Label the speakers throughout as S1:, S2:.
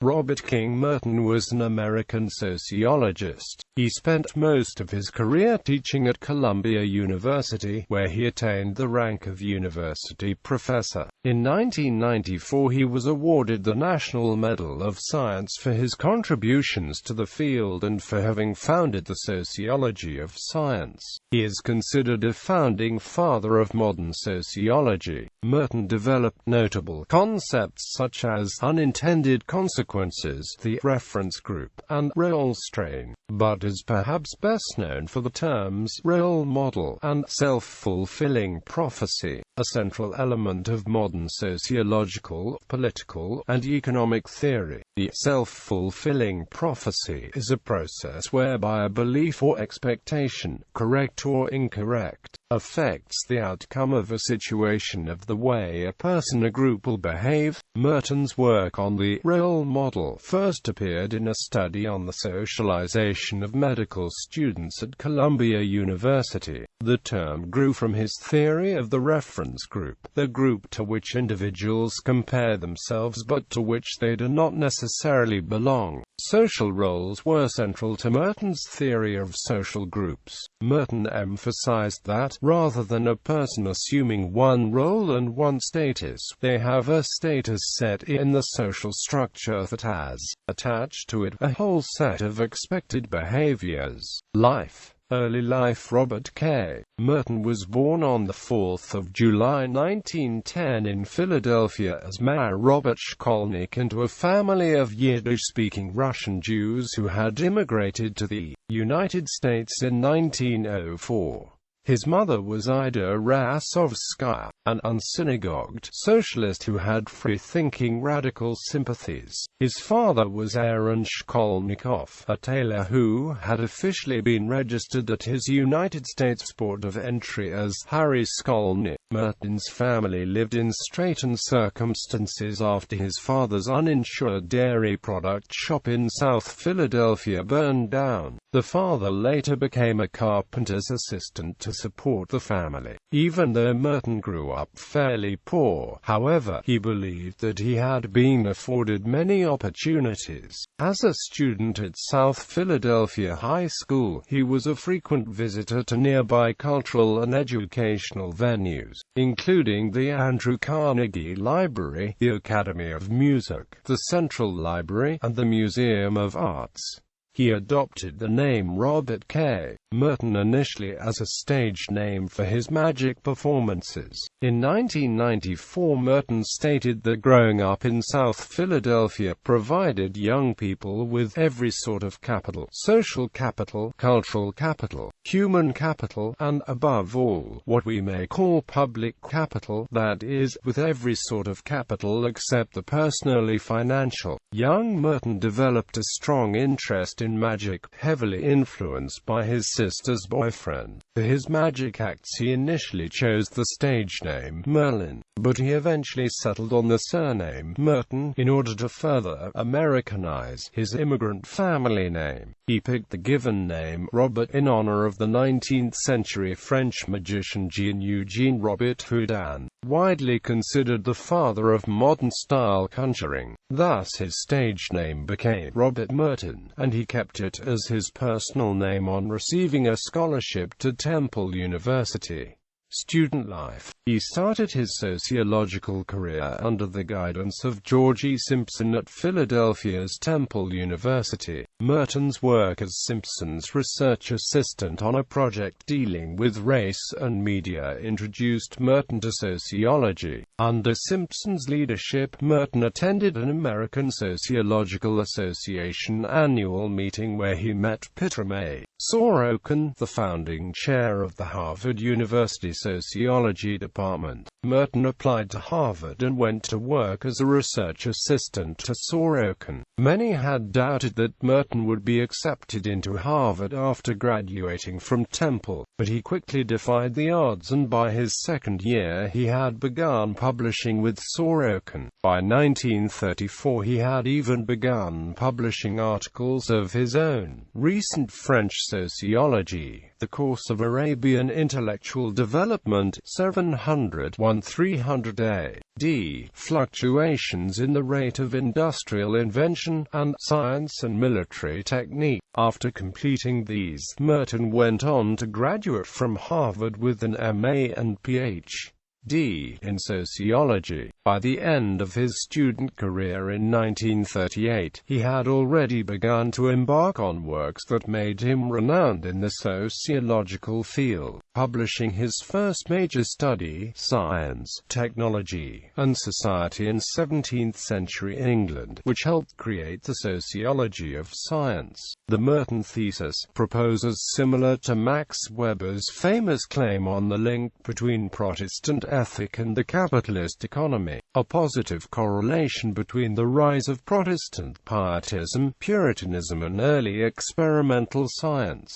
S1: Robert King Merton was an American sociologist. He spent most of his career teaching at Columbia University, where he attained the rank of university professor. In 1994 he was awarded the National Medal of Science for his contributions to the field and for having founded the sociology of science. He is considered a founding father of modern sociology. Merton developed notable concepts such as unintended consequences, the reference group, and role strain, but is perhaps best known for the terms role model and self-fulfilling prophecy, a central element of modern sociological, political, and economic theory. The self-fulfilling prophecy is a process whereby a belief or expectation, correct or incorrect, affects the outcome of a situation of the way a person or group will behave. Merton's work on the role model first appeared in a study on the socialization of medical students at Columbia University. The term grew from his theory of the reference group, the group to which individuals compare themselves but to which they do not necessarily belong. Social roles were central to Merton's theory of social groups. Merton emphasized that, rather than a person assuming one role and one status, they have a status set in the social structure that has, attached to it, a whole set of expected behaviors. Early life. Robert K. Merton was born on the 4th of July 1910 in Philadelphia as Mayor Robert Shkolnik into a family of Yiddish-speaking Russian Jews who had immigrated to the United States in 1904. His mother was Ida Rasovskaya, an unsynagogued socialist who had free-thinking radical sympathies. His father was Aaron Shkolnikov, a tailor who had officially been registered at his United States port of entry as Harry Skolnick. Merton's family lived in straitened circumstances after his father's uninsured dairy product shop in South Philadelphia burned down. The father later became a carpenter's assistant to support the family. Even though Merton grew up fairly poor, however, he believed that he had been afforded many opportunities. As a student at South Philadelphia High School, he was a frequent visitor to nearby cultural and educational venues, including the Andrew Carnegie Library, the Academy of Music, the Central Library, and the Museum of Arts. He adopted the name Robert K. Merton initially as a stage name for his magic performances. In 1994 Merton stated that growing up in South Philadelphia provided young people with every sort of capital: social capital, cultural capital, human capital, and, above all, what we may call public capital, that is, with every sort of capital except the personally financial. Young Merton developed a strong interest in magic, heavily influenced by his sister's boyfriend. For his magic acts he initially chose the stage name Merlin, but he eventually settled on the surname Merton in order to further Americanize his immigrant family name. He picked the given name Robert in honor of the 19th-century French magician Jean-Eugène Robert Houdin, widely considered the father of modern-style conjuring. Thus his stage name became Robert Merton, and he kept it as his personal name on receiving a scholarship to Temple University. Student life. He started his sociological career under the guidance of George E. Simpson at Philadelphia's Temple University. Merton's work as Simpson's research assistant on a project dealing with race and media introduced Merton to sociology. Under Simpson's leadership, Merton attended an American Sociological Association annual meeting where he met Pitram A. Sorokin, the founding chair of the Harvard University Sociology Department. Merton applied to Harvard and went to work as a research assistant to Sorokin. Many had doubted that Merton would be accepted into Harvard after graduating from Temple, but he quickly defied the odds, and by his second year he had begun publishing with Sorokin. By 1934 he had even begun publishing articles of his own. Recent French sociology. The Course of Arabian Intellectual Development, 700-1300 AD, Fluctuations in the Rate of Industrial Invention, and Science and Military Technique. After completing these, Merton went on to graduate from Harvard with an MA and Ph.D. in sociology. By the end of his student career in 1938, he had already begun to embark on works that made him renowned in the sociological field, publishing his first major study, Science, Technology, and Society in 17th-century England, which helped create the sociology of science. The Merton thesis proposes, similar to Max Weber's famous claim on the link between Protestant ethic and the capitalist economy, a positive correlation between the rise of Protestant pietism, Puritanism and early experimental science.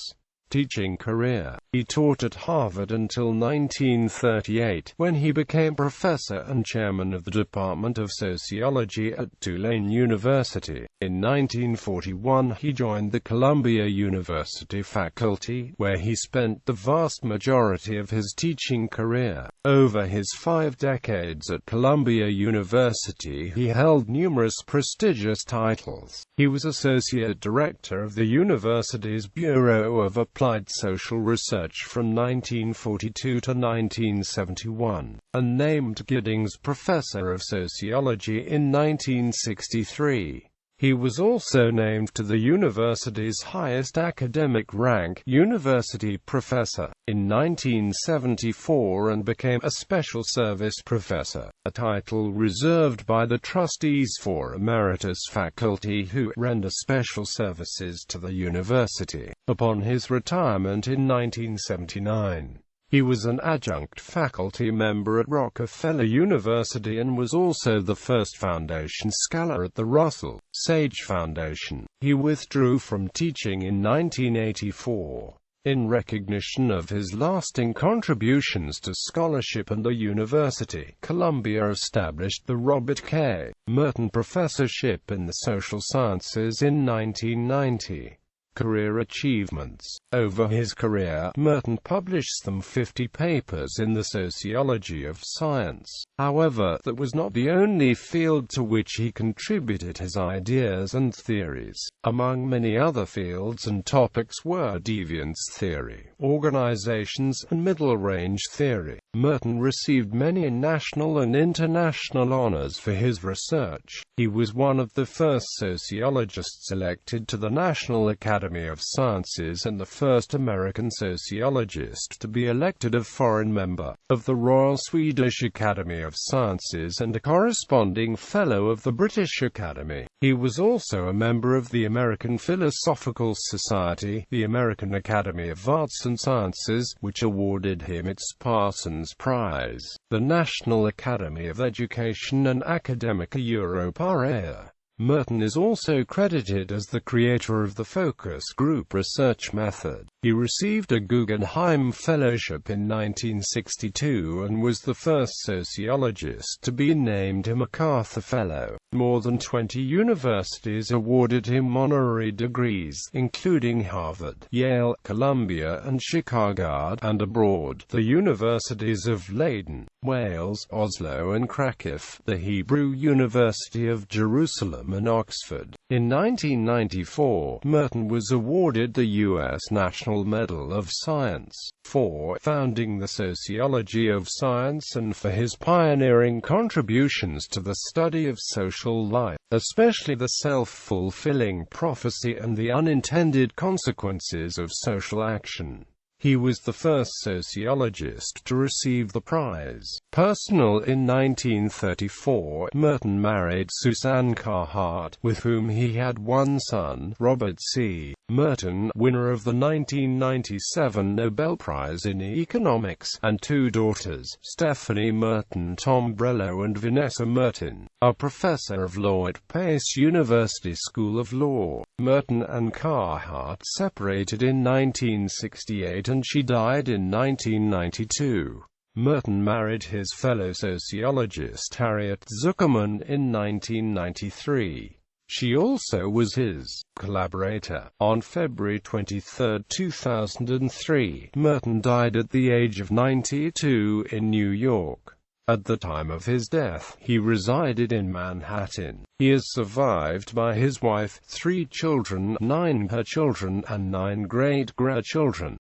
S1: Teaching career. He taught at Harvard until 1938, when he became professor and chairman of the Department of Sociology at Tulane University. In 1941, he joined the Columbia University faculty, where he spent the vast majority of his teaching career. Over his 5 decades at Columbia University, he held numerous prestigious titles. He was associate director of the university's Bureau of Applied Social Research from 1942 to 1971, and named Giddings Professor of Sociology in 1963. He was also named to the university's highest academic rank, University Professor, in 1974 and became a Special Service Professor, a title reserved by the trustees for emeritus faculty who render special services to the university. Upon his retirement in 1979, he was an adjunct faculty member at Rockefeller University and was also the first Foundation Scholar at the Russell Sage Foundation. He withdrew from teaching in 1984. In recognition of his lasting contributions to scholarship and the university, Columbia established the Robert K. Merton Professorship in the Social Sciences in 1990. Career achievements. Over his career, Merton published some 50 papers in the sociology of science. However, that was not the only field to which he contributed his ideas and theories. Among many other fields and topics were deviance theory, organizations, and middle-range theory. Merton received many national and international honors for his research. He was one of the first sociologists elected to the National Academy of Sciences and the first American sociologist to be elected a foreign member of the Royal Swedish Academy of Sciences and a corresponding Fellow of the British Academy. He was also a member of the American Philosophical Society, the American Academy of Arts and Sciences, which awarded him its Parsons Prize, the National Academy of Education and Academica Europaea. Merton is also credited as the creator of the focus group research method. He received a Guggenheim Fellowship in 1962 and was the first sociologist to be named a MacArthur Fellow. More than 20 universities awarded him honorary degrees, including Harvard, Yale, Columbia, and Chicago, and abroad, the universities of Leiden, Wales, Oslo and Krakow, the Hebrew University of Jerusalem and Oxford. In 1994, Merton was awarded the U.S. National Medal of Science for founding the sociology of science and for his pioneering contributions to the study of social life, especially the self-fulfilling prophecy and the unintended consequences of social action. He was the first sociologist to receive the prize. Personal. In 1934, Merton married Susan Carhart, with whom he had one son, Robert C. Merton, winner of the 1997 Nobel Prize in Economics, and 2 daughters, Stephanie Merton Tombrello and Vanessa Merton, a professor of law at Pace University School of Law. Merton and Carhart separated in 1968 and she died in 1992. Merton married his fellow sociologist Harriet Zuckerman in 1993. She also was his collaborator. On February 23, 2003, Merton died at the age of 92 in New York. At the time of his death, he resided in Manhattan. He is survived by his wife, 3 children, 9 her children, and 9 great-grandchildren.